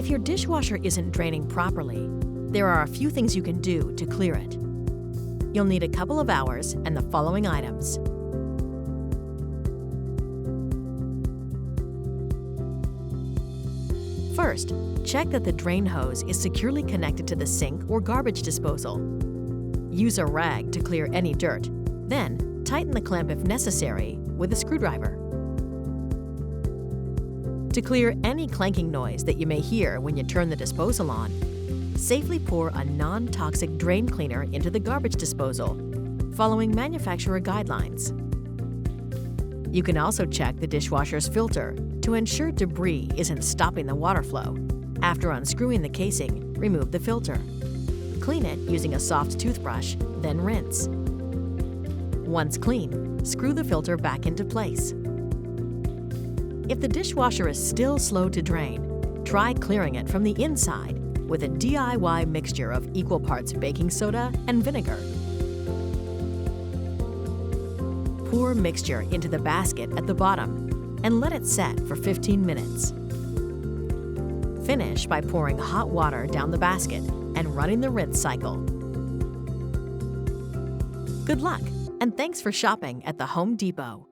If your dishwasher isn't draining properly, there are a few things you can do to clear it. You'll need a couple of hours and the following items. First, check that the drain hose is securely connected to the sink or garbage disposal. Use a rag to clear any dirt, then tighten the clamp if necessary with a screwdriver. To clear any clanking noise that you may hear when you turn the disposal on, safely pour a non-toxic drain cleaner into the garbage disposal, following manufacturer guidelines. You can also check the dishwasher's filter to ensure debris isn't stopping the water flow. After unscrewing the casing, remove the filter. Clean it using a soft toothbrush, then rinse. Once clean, screw the filter back into place. If the dishwasher is still slow to drain, try clearing it from the inside with a DIY mixture of equal parts baking soda and vinegar. Pour mixture into the basket at the bottom and let it set for 15 minutes. Finish by pouring hot water down the basket and running the rinse cycle. Good luck, and thanks for shopping at the Home Depot.